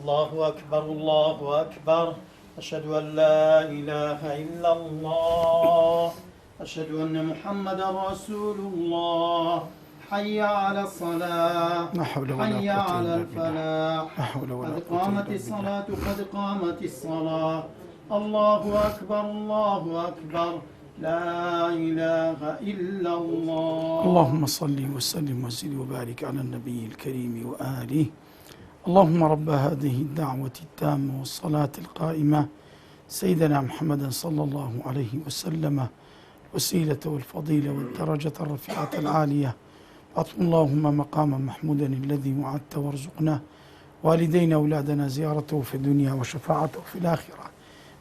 الله أكبر الله أكبر. أشهد أن لا إله إلا الله. أشهد أن محمدا رسول الله. حي على الصلاة، حي على الفلاح، قد قامت الصلاة، قد قامت الصلاة. الله أكبر الله أكبر. لا إله إلا الله. اللهم صل وسلم وزد وبارك على النبي الكريم وآله. اللهم رب هذه الدعوة التامة والصلاة القائمة سيدنا محمد صلى الله عليه وسلم وسيلة والفضيلة والدرجة الرفيعة العالية. أطل اللهم مقاما محمودا الذي وعدت وارزقنا والدينا أولادنا زيارته في الدنيا وشفاعته في الآخرة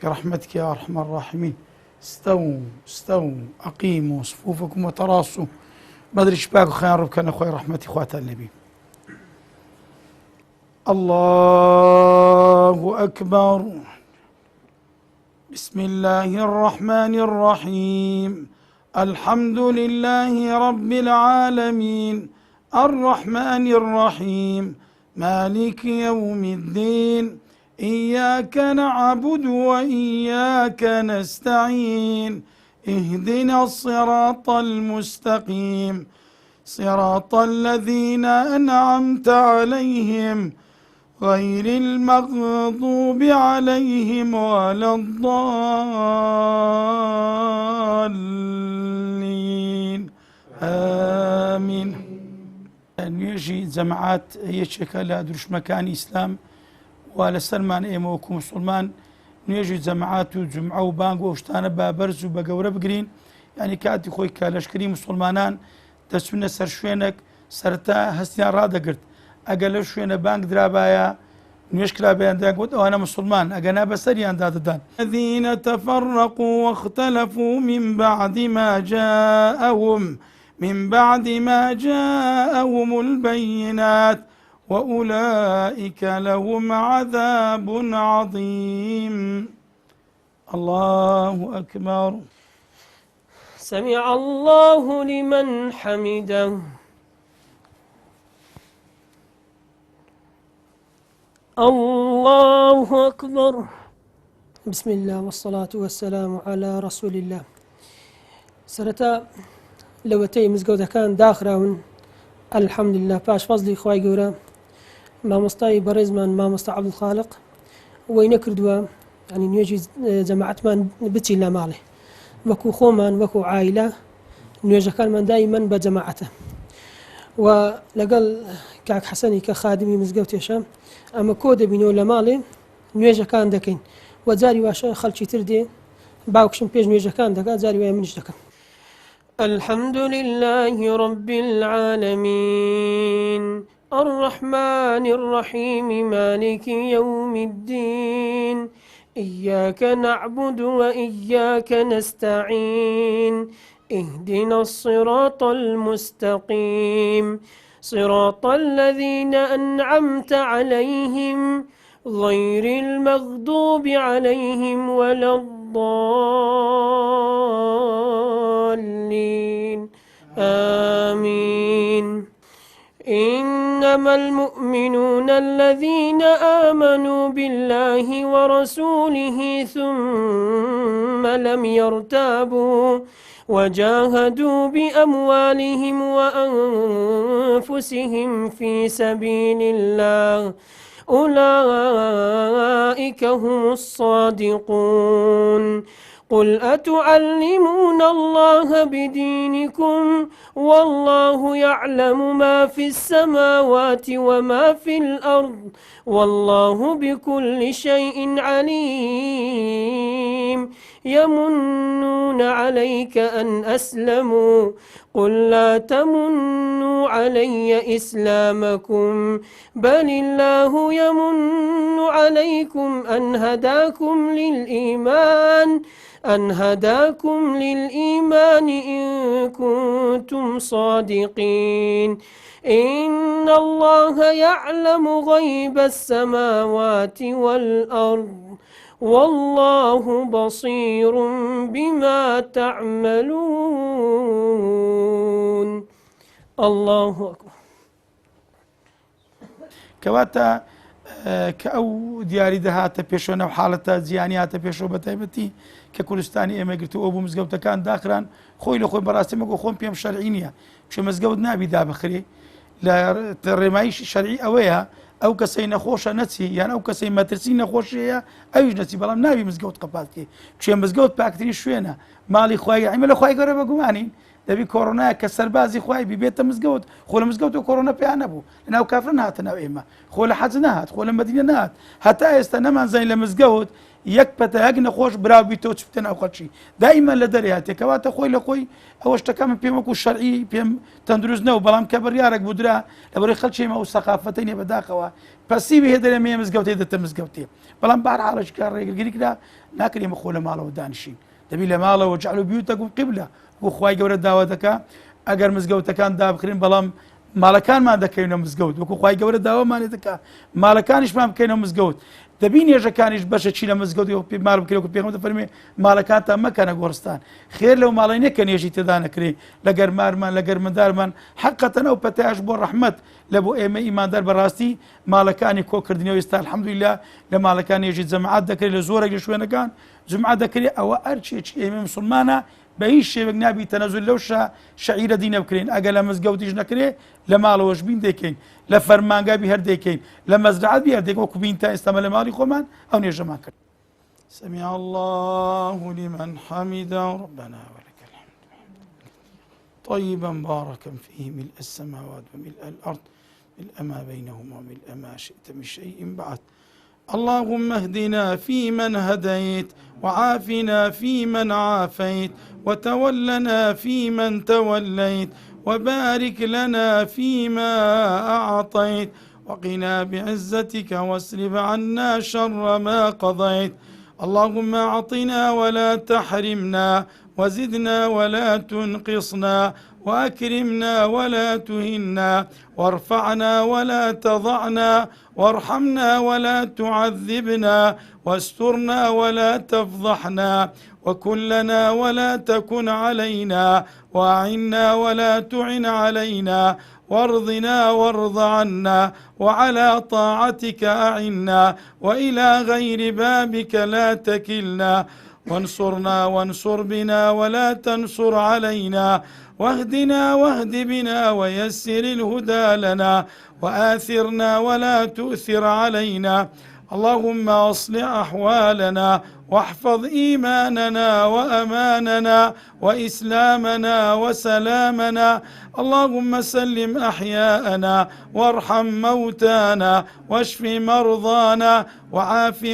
برحمتك يا أرحم الراحمين. استووا أقيموا صفوفكم وتراصوا. بدر شباك خير ربكنا أخوي رحمتي إخوات النبي. الله أكبر. بسم الله الرحمن الرحيم. الحمد لله رب العالمين الرحمن الرحيم مالك يوم الدين. إياك نعبد وإياك نستعين. اهدنا الصراط المستقيم صراط الذين أنعمت عليهم غير المغضوب عليهم ولا الضالين آمين. نيجي جماعات يشكل درش مكان إسلام ولا سلمان إيموكم مسلمان نيجي جماعات وجمعة وبانغ وشتانا بابرز وبقورة بقرين يعني كاتي خوي كالشكري مسلمانان دسونا سر شوينك سرتا هستيان رادا قرت أقل شوينة بانك درابايا نيشكلا بيان دان قلت أنا مسلمان أقنا بسريان داددان. الذين تفرقوا واختلفوا من بعد ما جاءهم البينات وأولئك لهم عذاب عظيم. الله أكبر. سمع الله لمن حمده. الله أكبر. بسم الله والصلاة والسلام على رسول الله. سرتا لوتي مزقودة كان داخرون الحمد لله باش فضلي خواي قورا ما مستاي برزمان ما مستا عبد الخالق وينكردوا يعني نيجي جماعة من بتي لا ماله وكو خومان وكو عائلة نيجي كان من دائما بجماعته ولقل كعك حسني كخادمي مزقوت يشام أما كود بينو لمالي نيجي كان دكين وزاري واشا خلشي تردي باوكشن بيج نيجي كان دكا زاري ويا منش دكا. الحمد لله رب العالمين الرحمن الرحيم مالك يوم الدين. إياك نعبد وإياك نستعين. اهدنا الصراط المستقيم صراط الذين أنعمت عليهم غير المغضوب عليهم ولا الضالين آمين. إنما المؤمنون الذين آمنوا بالله ورسوله ثم لم يرتابوا وجاهدوا بأموالهم وأنفسهم في سبيل الله أولئك هم الصادقون. قل أتعلمون الله بدينكم والله يعلم ما في السماوات وما في الأرض والله بكل شيء عليم. يمنون عليك أن أسلموا قل لا تمنوا علي إسلامكم بل الله يمن عليكم أن هداكم للإيمان إن كنتم صادقين. إن الله يعلم غيب السماوات والأرض والله بصير بما تعملون. الله أكبر. كواتا کە ئەو دیاری دەهاتە پێشۆنە و حاڵەتە جیانی هاتە پێشەوە بە تایبەتی کە کوردستانی ئێمە گرتو ئەو بوو مزگەوتەکان داخران خۆی لە خۆی بەڕاستی مەگۆ خۆم پێم شەرعی نییە چێ مزگەوت نابی دابخرێ لە ڕێمایشی شەرعی ئەوەیە ئەو کەسەی نەخۆشە نەچی یان ئەو کەسەی مەترسی نەخۆشیەیە ئەویش نەچی بەڵام نابی مزگەوت قەپاتکێ چێ مزگەوت پاکترین شوێنە ماڵی خوای ئەمە لە خوای گەورە بەگومانین دەبی کۆڕۆنایە کە سەربازی خوای ببێتە مزگەوت خۆ لە مزگەوت و کۆڕۆنە پێیان نەبوو لەناو کافرن هاتە ناو ئێمە خۆ لە حەج نەهات خۆ لە مەدینە نەهات هەتا ئێستا نەمانزانین لە مزگەوت یەک پەتە یەک نەخۆش براو بیتەوە چ بتە ناو خەڵکی دائیمەن لە دەرێ هاتێکەواتە خۆی لە خۆی ئەوە شتەکەمە پێم وەکو شەرعی پێم تەندروست نەوە بەڵام کە بڕیارێک بودرا لەبەرەوەی خەڵکی ئێمە و سەقافەتەی نێ بەداخەوە پەسیوی هێ دەرێ مێ مزگەوتێ دەتە مزگەوتێ بەڵام بەهەرحاڵ کار ڕێگرگیری کرا ناکرێ ئێمە خۆ لە ماڵەوە دانیشین دەبی لە ماڵەوە جەعلوا بیوتەکم قیبلە بۆ خوای گەورە داوا دەکا ئەگەر مزگەوتەکان دابخرین بەڵام ماڵەکانمان دەکەینە مزگەوت وەکو خوای گەورە داوامانێ دەکا ماڵەکانیشمان بکەینە مزگەوت دەبی نێژەکانیش بەشە چی لە مزگەوت ماڵ بکرێت و پێغەمبەر فەرمێ ماڵەکانتان مەکەنە گۆڕستان خێر لەو ماڵەی نەکە نێژی تێدا نەکرێ لە گەرمارمان لە گەرمەدارمان حەقەتەن ئەو پەتایش بۆ ڕەحمەت لە بۆ ئێمە ئیماندار بەڕاستی ماڵەکانی کۆکردنەوە ئێستا الحەمدولیلا لە ماڵەکان نێژی جەماعەت دەکرێت لە زۆرێک لە شوێنەکان جمعە دەکرێت ئەوە ئەرچێکی ئێمە مسلمانە بە هیچ شێوەک نابی تەنەزول لەو شەعیرە دینە بکرێن ئەگەر لە مزگەوتیش نەکرێ لە ماڵەوەش بین دەکەین لە فەرمانگابی هەر دەکەین لە مەزرعەت هەر دەکەین وەکو بین تا ئێستامە لە ماڵی خۆمان ئەو نێژەمان کرد سمع الله لمن حمده ربنا ولك الحمد طيبا باركا فيه ملء السماوات وملء الأرض ملء ما بينهما وملء ما شئت من شيء بعد اللهم اهدنا فيمن هديت وعافنا فيمن عافيت وتولنا فيمن توليت وبارك لنا فيما أعطيت وقنا بعزتك واصرف عنا شر ما قضيت اللهم أعطنا ولا تحرمنا وزدنا ولا تنقصنا وأكرمنا ولا تهنا وارفعنا ولا تضعنا وارحمنا ولا تعذبنا واسترنا ولا تفضحنا وكلنا ولا تكن علينا وأعنا ولا تعن علينا وارضنا وارض عنا وعلى طاعتك أعنا وإلى غير بابك لا تكلنا وانصرنا وانصر بنا ولا تنصر علينا واهدنا واهد بنا ويسر الهدى لنا وآثرنا ولا تؤثر علينا اللهم أصلح أحوالنا واحفظ إيماننا وأماننا وإسلامنا وسلامنا اللهم سلم أحياءنا وارحم موتانا واشف مرضانا وعاف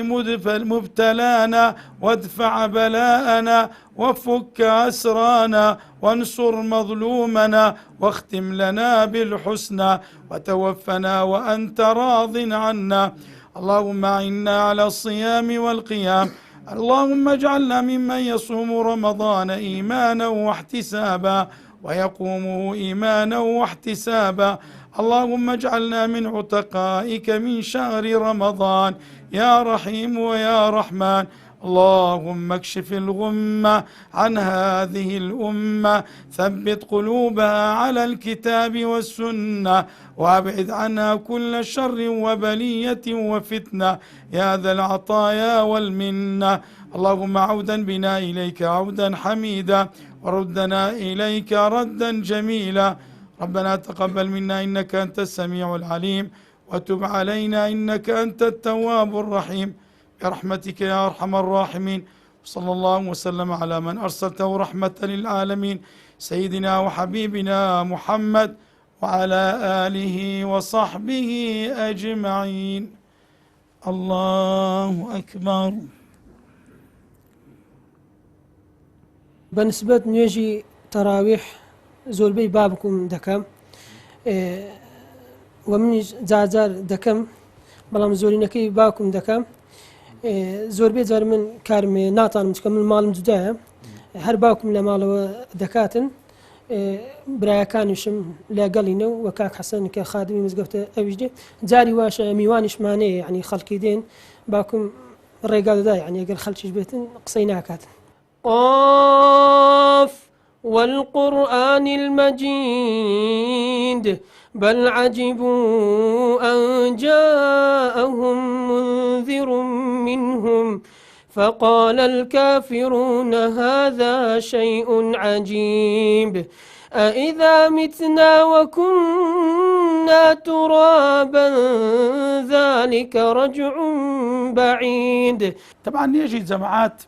مبتلانا وادفع بلاءنا وفك أسرانا وانصر مظلومنا واختم لنا بالحسنى وتوفنا وأنت راض عنا اللهم أعنا على الصيام والقيام اللهم اجعلنا ممن يصوم رمضان إيمانا واحتسابا ويقومه إيمانا واحتسابا اللهم اجعلنا من عتقائك من شهر رمضان يا رحيم ويا رحمن اللهم اكشف الغمة عن هذه الأمة ثبت قلوبها على الكتاب والسنة وابعد عنها كل شر وبلية وفتنة يا ذا العطايا والمنة اللهم عودا بنا إليك عودا حميدا وردنا إليك ردا جميلا ربنا تقبل منا إنك أنت السميع العليم وتب علينا إنك أنت التواب الرحيم برحمتك يا أرحم الراحمين صلى الله وسلم على من أرسلته رحمة للعالمين سيدنا وحبيبنا محمد وعلى آله وصحبه أجمعين الله أكبر بنسبة نيجي تراويح زۆربەی بابكم دەکەم ومنی جار دەکەم بەڵام زۆرینەکەی باوکم دەکەم زۆربەی جار من کارمێ ناتانم چکە من ماڵم جودایە هەر باوکم لە ماڵەوە دەکاتن برایەکانیشم لەگەڵینە و کاک حەسەن کە خادمی مزگەوتە ئەویش دێ جاری واشە میوانیشمانەیە یعنی خەڵکی دێن باوکم ڕێگا دەدا یعنی ئەگەر خەڵکیش بێتن قسەی ناکاتن قاف والقرآن المجيد بل عجبوا أن جاءهم منذر منهم فقال الكافرون هذا شيء عجيب أإذا متنا وكنا ترابا ذلك رجع بعيد. طبعا يجي جماعات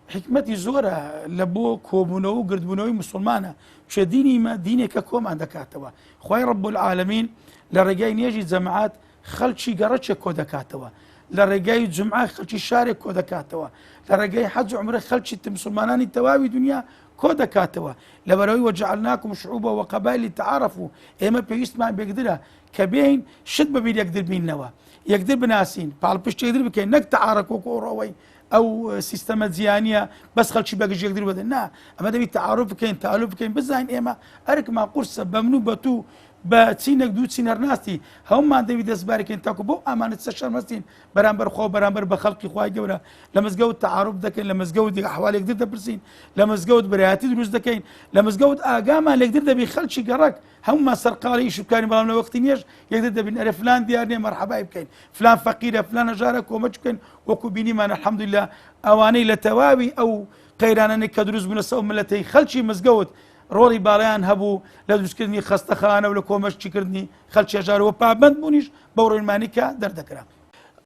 حكمتي زورة لبو كوبونو قردبونوي مسلمانة شو ديني ما دينك كوم عندك كاتوا خوي رب العالمين لرجاين يجي جماعات خلشي قرتش كودا كاتوا لرجاي جمعة خلشي شارك كودا كاتوا لرجاي حج عمره خلشي مسلمانان التواوي دنيا كودا كاتوا لبروي وجعلناكم شعوبا وقبائل تعارفوا اما بيست ما بيقدرها كبين شد بين يقدر بين نوا يقدر بناسين بالبش يقدر بكين نك تعارك وكوروي او سيستمات زيانيه بس خلشي باقي يقدر بدنا اما دبي تعارف كاين تالف كاين بزاين اما ارك ما قرص بمنو بتو باتسينك دو تسينر ناستي هم ما دبي دسبارك انت كبو امانه تسشر مستين برامبر خو برامبر بخلقي خواي جوره لما زقود تعارف دكين لما زقود احوال يقدر دبرسين لما زقود برياتي دروس دكين لما زقود اقامه اللي يقدر دبي خلشي قرك هم سرقالي شو كان بلا وقت نيش يقدر دبي نعرف فلان ديارني مرحبا بكين فلان فقير فلان جارك ومجكن وكو بيني ما الحمد لله اواني لتواوي او قيرانا نكدروز من السوم ملتي خلشي مزقود رولي باليان هبو لا تشكرني خستخانه ولا كومش تشكرني خلشي جار وبابند بونيش بور المانيكا دردكرا.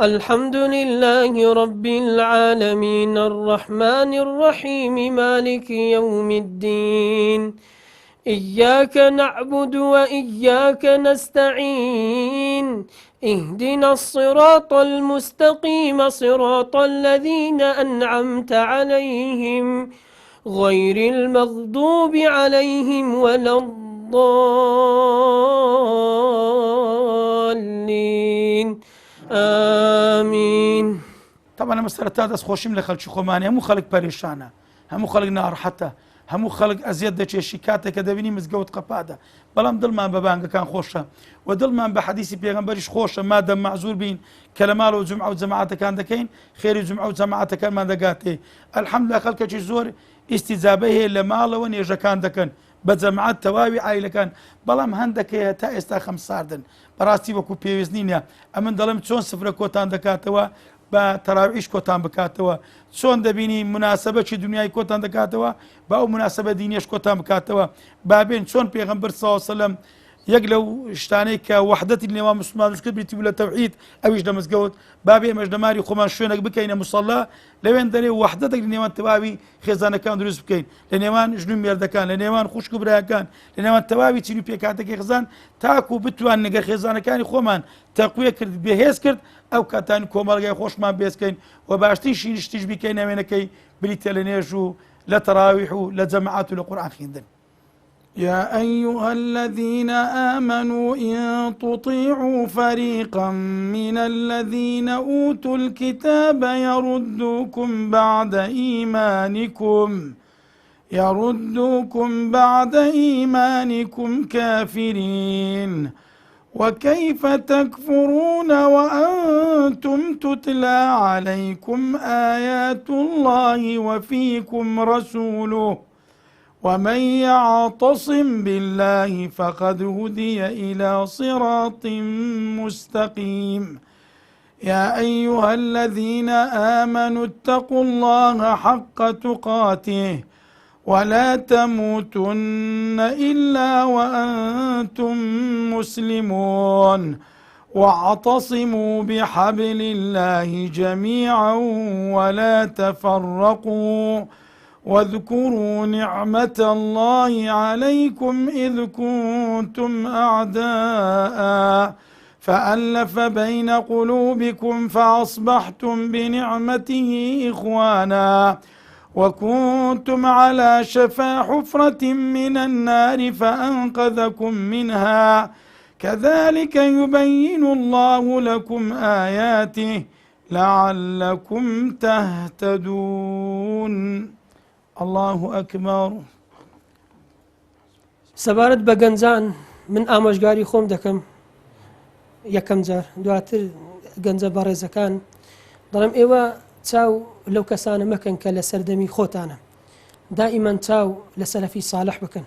الحمد لله رب العالمين الرحمن الرحيم مالك يوم الدين إياك نعبد وإياك نستعين اهدنا الصراط المستقيم صراط الذين أنعمت عليهم غير المغضوب عليهم ولا الضالين آمين. طبعا مسألة هذا خوشم لخلش خماني همو خلق بريشانة همو خلق نار حتى همو خلق أزياد دچ شيكاته كدبني مزقوت قباده بلام دلمان ببانغ كان خوشه ودلمان بحديث بيغمبرش خوشه ما دام معذور بين كلماله وجمعه وجماعته كان دكين خير جمعه وجماعته كان ما دقاته الحمد لله خلق زور استجابه لما الله ونيجا كان دكن بجماعات تواوي عائله كان بلام هندك تا استا خمس ساردن براستي وكو بيوزنينيا امن دلم چون صفر كوتان دكاتوا با تراويش كوتان بكاتوا چون دبيني مناسبه چ دنياي كوتان دكاتوا با مناسبه دينيش كوتان بكاتوا بابين چون پیغمبر صلى الله عليه وسلم يقلو اشتاني كوحدة النظام مسلمان كبرتي ولا توحيد اويش دمزقوت بابي مجدماري خمان شونك بكين مصلى لوين داري وحدتك لنيوان تبابي خزانه كان دروس بكين لنيوان جنوم ميردا كان لنيوان خوش كبرها كان لنيوان تبابي تشينو بيكاتك خزان تاكو بتوان نجا خزانه كان خومان تقويه كرد بهيس كرد او كاتان كومالغاي خوش ما بيس كين وباشتي شي نشتيج بكين امينكي بليتلنيجو لا تراويح لا جماعات القران خندن. يا أيها الذين آمنوا إن تطيعوا فريقا من الذين أوتوا الكتاب يردوكم بعد إيمانكم كافرين وكيف تكفرون وأنتم تتلى عليكم آيات الله وفيكم رسوله ومن يعتصم بالله فقد هدي إلى صراط مستقيم. يا أيها الذين آمنوا اتقوا الله حق تقاته ولا تموتن إلا وأنتم مسلمون واعتصموا بحبل الله جميعا ولا تفرقوا واذكروا نعمة الله عليكم إذ كنتم أعداء فألف بين قلوبكم فأصبحتم بنعمته إخوانا وكنتم على شفا حفرة من النار فأنقذكم منها كذلك يبين الله لكم آياته لعلكم تهتدون. الله أكبر. سەبارەت بە گەنجان من ئامۆژگاری خۆم دەکەم یەکەم جار دواتر گەنجە بەڕێزەکان دەڵێم ئێوە چاو لەو کەسانە مەکەن کە لە سەردەمی خۆتانە دائیمەن چاو لە سەلەفی ساڵح بکەن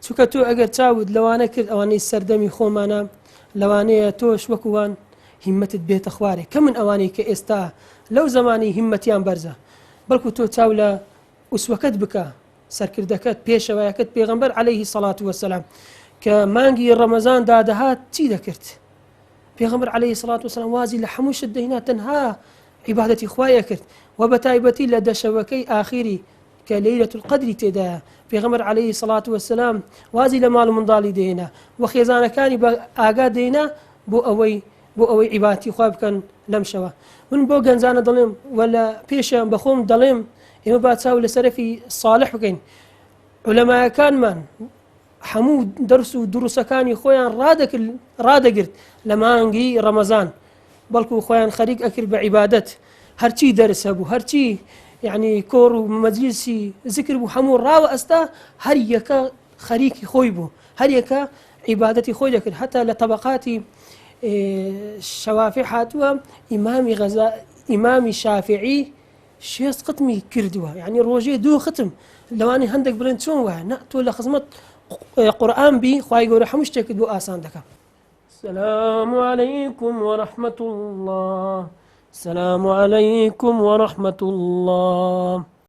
چونکە تۆ ئەگەر چاود لەوانە کرد ئەوانەی سەردەمی خۆمانە لەوانەیە تۆش وەکوان هیمەتت بێتە خوارێ کە من ئەوانەی کە ئێستا لەو زمانی هیمەتیان بەرزە بەڵکو تۆ چاو لە ئوسوەکەت بکە سەرکردەکەت پێشەوەیەکەت پێغەمبەر عەلەیهی سەڵات وەسەلام کە مانگی ڕەمەزان دادەهات چی دەکرد پێغەمبەر عەلەیهی سەڵات وەسەلام وازی لە هەموو شت دەهێنا تەنها عیبادەتی خوایە کرد و بەتایبەتی لە دەشەوەکەی ئاخیری کە لەیلەة القەدری تێدایە پێغەمبەر عەلەیهی سەڵات وەسەلام وازی لە ماڵ و منداڵی دەهێنا و خێزانەکانی بە ئاگا دەهێنا بۆ ئەوەی عیبادەتی خوا بکەن لەم شەوە من بۆ گەنجانە دەڵێم و لە پێشیان بەخۆم دەڵێم ئێمە با چاو لە سەرەفی صالح بکەین عولەمایەکانمان هەموو دەرس و دروسەکانی خۆیان ڕادەگرت لە مانگی ڕەمەزان بەڵکو خۆیان خەریک ئەکرد بە عیبادەت هەرچی دەرس هەبوو هەرچی یعنی کۆڕ و مەجلیسی ذکر بوو هەموو ڕاوە ئەستا هەر یەکە خەریکی خۆی بوو هەر یەکە عیبادەتی خۆی دەکرد حتا لە طبقاتی شەوافع هاتووە ئیمامی شافعی 6 ختمی کردووە یعنی ڕۆژێ 2 ختم لەوانی هەندێک بڵێن چۆن وایە نا تۆ لە خزمەت قورئان بی خوای گەورە هەموو شتێکت بۆ ئاسان دەکات. السلام عليكم ورحمة الله. السلام عليكم ورحمة الله.